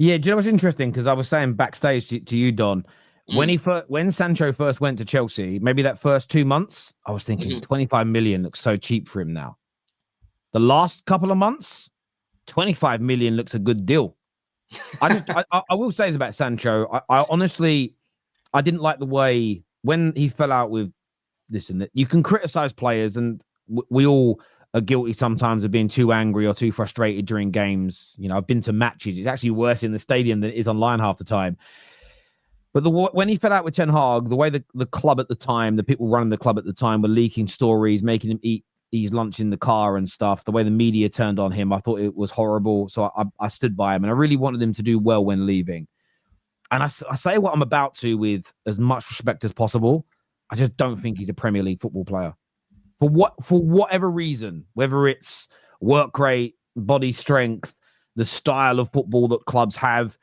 Yeah, do you know what's interesting? Because I was saying backstage to you, Don, Mm. when Sancho first went to Chelsea, maybe that first 2 months, I was thinking Hmm. 25 million looks so cheap for him now. The last couple of months, 25 million looks a good deal. I will say this about Sancho. I honestly, I didn't like the way when he fell out with this and that. You can criticize players, and we all are guilty sometimes of being too angry or too frustrated during games. You know, I've been to matches. It's actually worse in the stadium than it is online half the time. But when he fell out with Ten Hag, the way the club at the time, the people running the club at the time were leaking stories, making him eat his lunch in the car and stuff, the way the media turned on him, I thought it was horrible. So I stood by him, and I really wanted him to do well when leaving. And I say what I'm about to with as much respect as possible. I just don't think he's a Premier League football player. For whatever reason, whether it's work rate, body strength, the style of football that clubs have,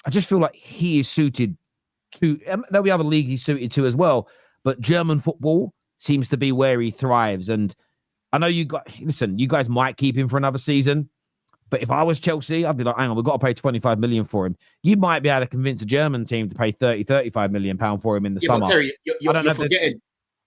I just feel like he is suited to. There'll be other leagues he's suited to as well, but German football seems to be where he thrives. And I know you guys might keep him for another season, but if I was Chelsea, I'd be like, hang on, we've got to pay 25 million for him. You might be able to convince a German team to pay 35 million pound for him in the Yeah, but summer. Terry, I don't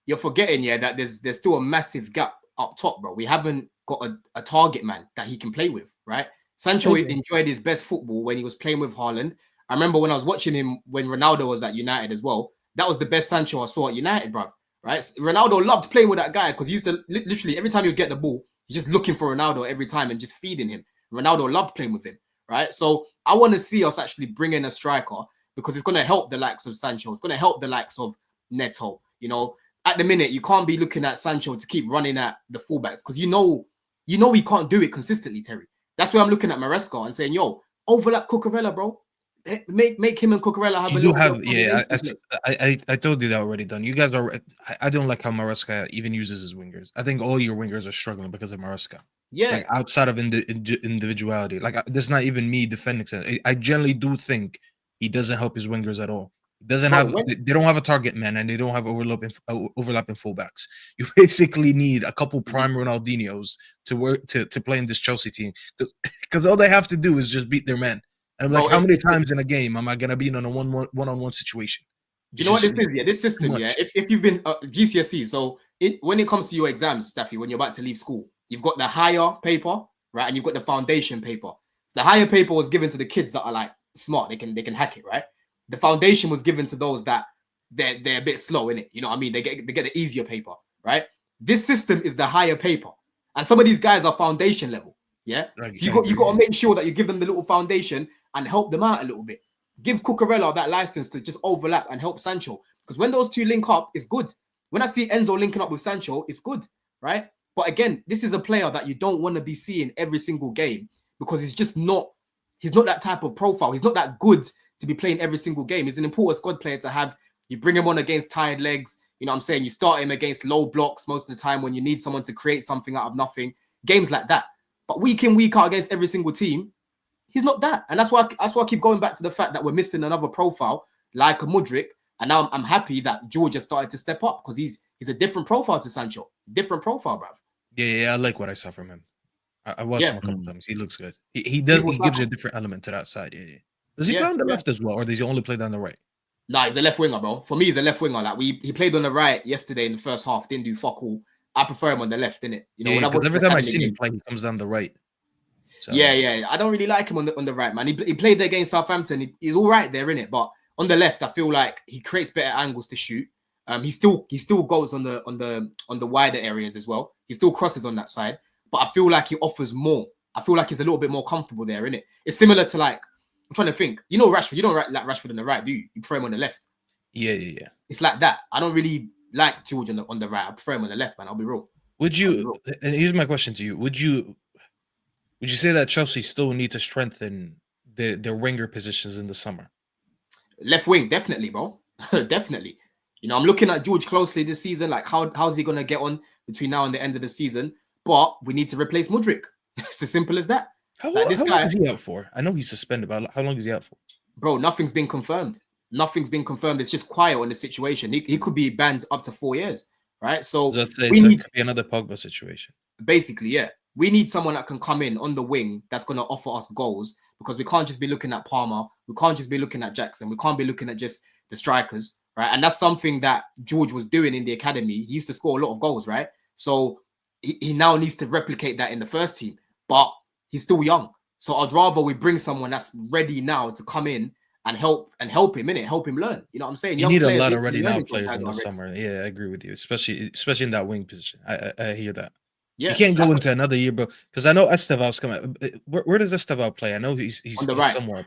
you're know. forgetting, yeah, that there's still a massive gap up top, bro. We haven't got a target man that he can play with, right? Sancho Maybe. enjoyed his best football when he was playing with Haaland. I remember when I was watching him when Ronaldo was at United as well. That was the best Sancho I saw at United, bro. Right? Ronaldo loved playing with that guy because he used to literally every time you get the ball, he's just looking for Ronaldo every time and just feeding him. Ronaldo loved playing with him, right? So I want to see us actually bring in a striker because it's going to help the likes of Sancho. It's going to help the likes of Neto. You know, at the minute, you can't be looking at Sancho to keep running at the fullbacks because you know he can't do it consistently, Terry. That's where I'm looking at Maresca and saying, yo, overlap Cucurella, bro. Make him and Cucurella have You a do little bit of have, yeah. combination. I told you that already. Done. You guys are. I don't like how Maresca even uses his wingers. I think all your wingers are struggling because of Maresca. Yeah. Like outside of individuality, like that's not even me defending. I generally do think he doesn't help his wingers at all. He doesn't Bro, have. They don't have a target man, and they don't have overlapping fullbacks. You basically need a couple prime Ronaldinhos to work to play in this Chelsea team because all they have to do is just beat their man. And I'm bro, like, how many times in a game am I gonna be in a one-on-one situation? Do you It's know what just this is? Yeah, this too system. Yeah, much. if you've been GCSE, so when it comes to your exams, Staffy, when you're about to leave school, you've got the higher paper, right, and you've got the foundation paper. So the higher paper was given to the kids that are like smart; they can hack it, right? The foundation was given to those that they're a bit slow in it. You know what I mean? They get the easier paper, right? This system is the higher paper, and some of these guys are foundation level. Yeah, so you got to make sure that you give them the little foundation and help them out a little bit. Give Cucurella that license to just overlap and help Sancho. Because when those two link up, it's good. When I see Enzo linking up with Sancho, it's good, right? But again, this is a player that you don't want to be seeing every single game because he's not that type of profile. He's not that good to be playing every single game. He's an important squad player to have. You bring him on against tired legs. You know what I'm saying? You start him against low blocks most of the time when you need someone to create something out of nothing. Games like that. But week in, week out against every single team, he's not that. And that's why I keep going back to the fact that we're missing another profile like a Mudryk. And now I'm happy that George has started to step up because he's a different profile to Sancho. Different profile, bruv. Yeah, I like what I saw from him. I watched him a couple times. He looks good. He gives you a different element to that side. Yeah. Does he play on the left as well, or does he only play down the right? Nah, he's a left winger, bro. For me, he's a left winger. Like he played on the right yesterday in the first half, didn't do fuck all. I prefer him on the left, innit? You know, because every time I see him play, he comes down the right. So. Yeah. I don't really like him on the right, man. He played there against Southampton. He's all right there, innit? But on the left, I feel like he creates better angles to shoot. He still goes on the wider areas as well. He still crosses on that side, but I feel like he offers more. I feel like he's a little bit more comfortable there, innit? It's similar to like I'm trying to think. You know Rashford. You don't like Rashford on the right, do you? You prefer him on the left. Yeah. It's like that. I don't really like George on the right. I prefer him on the left, man. I'll be real. Would you? And here's my question to you: Would you say that Chelsea still need to strengthen their winger positions in the summer? Left wing, definitely, bro. Definitely. You know, I'm looking at George closely this season. Like, how's he gonna get on between now and the end of the season? But we need to replace Mudryk. It's as simple as that. How long is he out for? I know he's suspended, but how long is he out for? Bro, nothing's been confirmed. Nothing's been confirmed. It's just quiet on the situation. He could be banned up to 4 years, right? So let's say it could be another Pogba situation. Basically, yeah. We need someone that can come in on the wing that's going to offer us goals because we can't just be looking at Palmer. We can't just be looking at Jackson. We can't be looking at just the strikers, right? And that's something that George was doing in the academy. He used to score a lot of goals, right? So he now needs to replicate that in the first team, but he's still young. So I'd rather we bring someone that's ready now to come in and help him, innit? Help him learn. You know what I'm saying? You need a lot of ready now players in the summer. Yeah, I agree with you, especially in that wing position. I hear that. Yeah, you can't go into another year, bro. Because I know Esteval's coming. Where does Esteval play? I know he's on the right. Somewhere.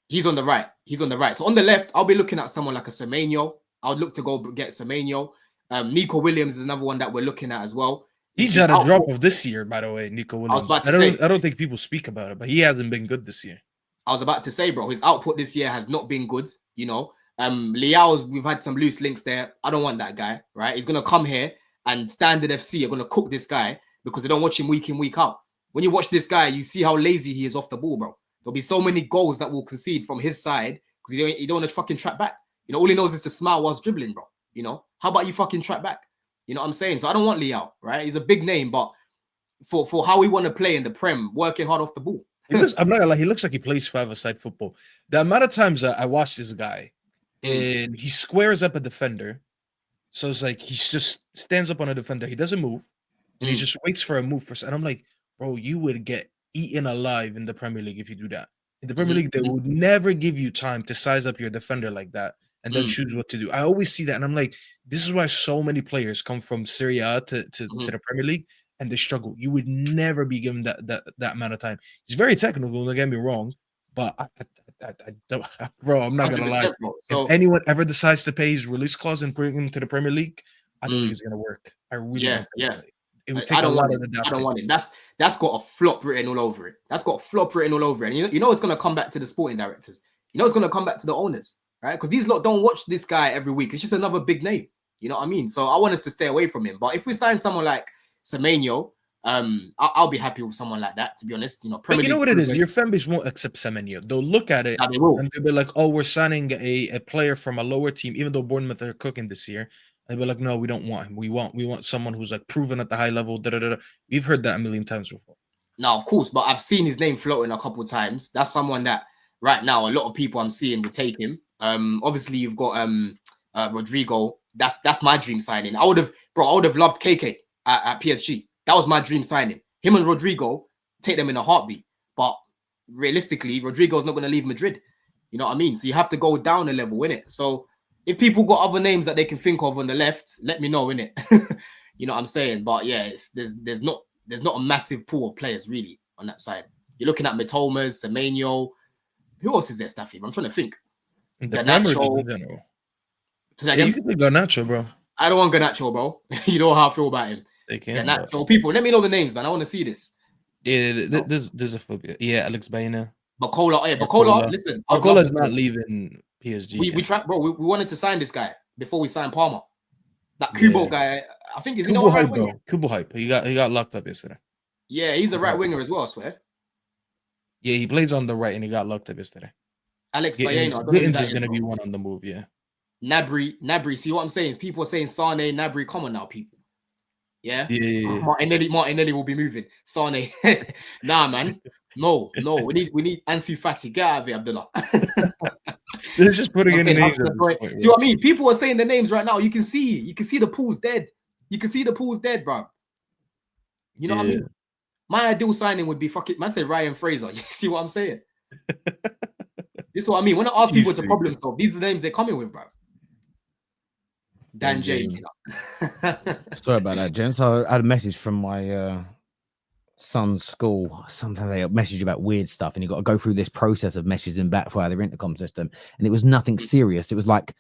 He's on the right. He's on the right. So on the left, I'll be looking at someone like a Semenyo. I would look to go get Semenyo. Nico Williams is another one that we're looking at as well. He's had a drop of this year, by the way, Nico Williams. I don't think people speak about it, but he hasn't been good this year. I was about to say, bro, his output this year has not been good. You know, Leao's, we've had some loose links there. I don't want that guy, right? He's going to come here and Standard FC are going to cook this guy because they don't watch him week in, week out. When you watch this guy, you see how lazy he is off the ball, bro. There'll be so many goals that will concede from his side because he don't want to fucking track back. You know, all he knows is to smile whilst dribbling, bro. You know, how about you fucking track back? You know what I'm saying? So I don't want Leao, right? He's a big name, but for how we want to play in the Prem, working hard off the ball. I'm not gonna lie, he looks like he plays five-a-side football. The amount of times I watch this guy and he squares up a defender. So it's like he just stands up on a defender. He doesn't move. And he just waits for a move first. And I'm like, bro, you would get eaten alive in the Premier League if you do that. In the Premier League, they would never give you time to size up your defender like that and then choose what to do. I always see that. And I'm like, this is why so many players come from Serie A to the Premier League and they struggle. You would never be given that amount of time. He's very technical, don't get me wrong, but I don't, bro, I'm not going to lie. So, if anyone ever decides to pay his release clause and bring him to the Premier League, I don't think it's going to work. I really don't think it would take a lot of adaptation. I don't want him. That's got a flop written all over it. That's got a flop written all over it. And you know it's going to come back to the sporting directors. You know it's going to come back to the owners, right? Because these lot don't watch this guy every week. It's just another big name. You know what I mean? So I want us to stay away from him. But if we sign someone like Semenyo, I'll be happy with someone like that, to be honest. You know, but you know what it is? Your fan base won't accept Semenyo. They'll look at it and they'll be like, oh, we're signing a player from a lower team, even though Bournemouth are cooking this year. And they'll be like, no, we don't want him. We want someone who's like proven at the high level. We've heard that a million times before. No, of course, but I've seen his name floating a couple of times. That's someone that right now a lot of people I'm seeing would take him. Obviously you've got Rodrigo. That's my dream signing. I would have loved KK at PSG. That was my dream signing. Him and Rodrigo, take them in a heartbeat. But realistically, Rodrigo's not going to leave Madrid. You know what I mean? So you have to go down a level, innit? So if people got other names that they can think of on the left, let me know, innit? You know what I'm saying? But yeah, there's not a massive pool of players really on that side. You're looking at Mitomas, Semenyo. Who else is there, Staffy? I'm trying to think. Garnacho. You can think Garnacho, bro. I don't want Garnacho, bro. You know how I feel about him. They can. Garnacho. People, let me know the names, man. I want to see this. Yeah, there's a phobia. Yeah, Alex Baena. Bacola. Listen, Bacola's not leaving PSG. We tried, bro. We wanted to sign this guy before we signed Palmer. That Kubo guy, I think is Kubo hype, bro. Kubo hype. He got locked up yesterday. Yeah, he's a right winger as well, I swear. Yeah, he plays on the right and he got locked up yesterday. Alex Baena. Gittins is gonna be one on the move, yeah. Nabry. See what I'm saying? People are saying Sane, Nabry. Come on now, people. Yeah. Martinelli will be moving. Sane. Nah, man. No. We need Ansu Fati. Get out of it, Abdullah. They're just putting in names. See what I mean? People are saying the names right now. You can see the pool's dead. You can see the pool's dead, bro. You know what I mean? My ideal signing would be man say Ryan Fraser. You see what I'm saying? This is what I mean. When I ask people to problem solve, these are the names they're coming with, bro. Dan James. Sorry about that, gents. I had a message from my son's school. Sometimes they message about weird stuff, and you got to go through this process of messaging back via their intercom system. And it was nothing serious. It was like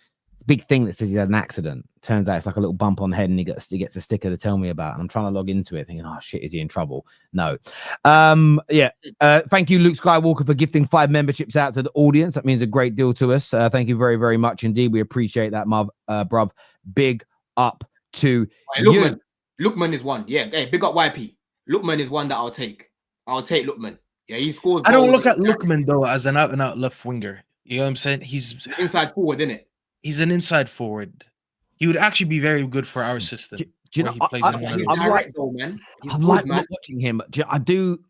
a big thing that says he had an accident. Turns out it's like a little bump on the head, and he gets a sticker to tell me about. And I'm trying to log into it, thinking, oh shit, is he in trouble? No. Thank you, Luke Skywalker, for gifting 5 memberships out to the audience. That means a great deal to us. Thank you very, very much indeed. We appreciate that, bruv. Big up to you. Lookman is one. Yeah. Hey, big up YP. Lookman is one that I'll take. I'll take Lookman. Yeah, he scores. I don't look at Lookman though as an out and out left winger. You know what I'm saying? He's inside forward, isn't it? He's an inside forward. He would actually be very good for our system. Do you know? I'm like watching him. I do.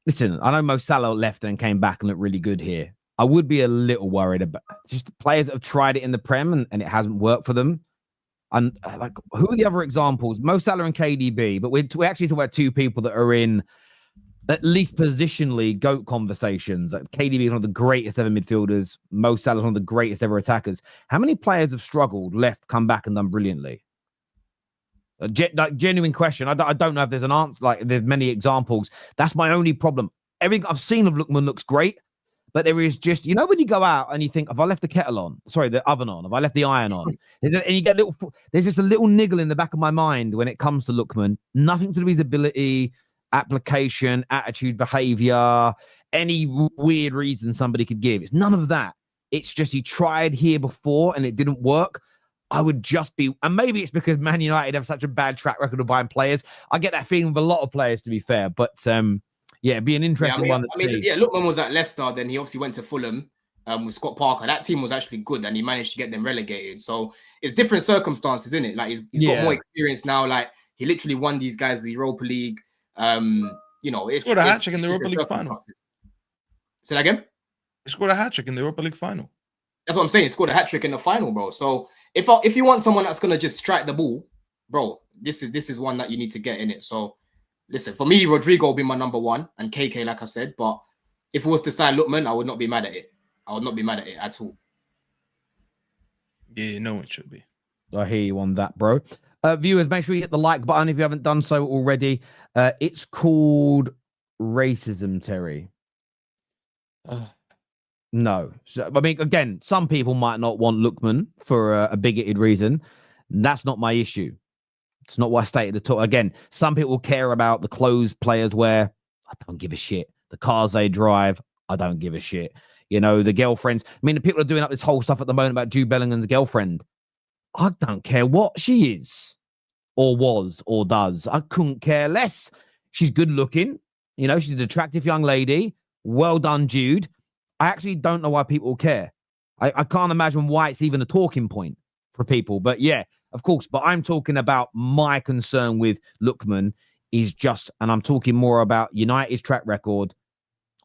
Listen, I know Mo Salah left and came back and looked really good here. I would be a little worried about just the players that have tried it in the Prem and it hasn't worked for them. And like, who are the other examples? Mo Salah and KDB, but we actually talk about two people that are in at least positionally GOAT conversations. Like KDB is one of the greatest ever midfielders. Mo Salah is one of the greatest ever attackers. How many players have struggled, left, come back, and done brilliantly? Genuine question. I don't know if there's an answer. Like, there's many examples. That's my only problem. Everything I've seen of Lookman looks great, but there is just, you know, when you go out and you think, have I left the kettle on? Sorry, the oven on. Have I left the iron on? And you get there's just a little niggle in the back of my mind when it comes to Lookman. Nothing to do with his ability, application, attitude, behavior, any weird reason somebody could give. It's none of that. It's just he tried here before and it didn't work. I would just be, and maybe it's because Man United have such a bad track record of buying players. I get that feeling with a lot of players, to be fair. But yeah, it'd be an interesting one. Lookman was at Leicester, then he obviously went to Fulham with Scott Parker. That team was actually good, and he managed to get them relegated. So it's different circumstances, isn't it? Like he's got more experience now. Like he literally won these guys the Europa League. You know, it's scored a hat trick in the Europa League final. Say that again. He scored a hat trick in the Europa League final. That's what I'm saying. He scored a hat trick in the final, bro. So if you want someone that's gonna just strike the ball, bro, this is one that you need to get in it. So listen, for me, Rodrigo will be my number one, and KK, like I said. But if it was to sign Lookman, I would not be mad at it. I would not be mad at it at all. Yeah, no one should be. I hear you on that, bro. Viewers, make sure you hit the like button if you haven't done so already. It's called racism, Terry. No. So, I mean, again, some people might not want Lookman for a bigoted reason. That's not my issue. It's not what I stated at all. Again, some people care about the clothes players wear. I don't give a shit. The cars they drive, I don't give a shit. You know, the girlfriends. I mean, the people are doing up this whole stuff at the moment about Jude Bellingham's girlfriend. I don't care what she is or was or does. I couldn't care less. She's good looking. You know, she's an attractive young lady. Well done, Jude. I actually don't know why people care. I can't imagine why it's even a talking point for people. But yeah, of course. But I'm talking about my concern with Lookman is just, and I'm talking more about United's track record,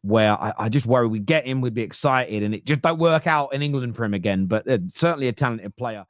where I just worry we get him, we'd be excited, and it just don't work out in England for him again. But certainly a talented player.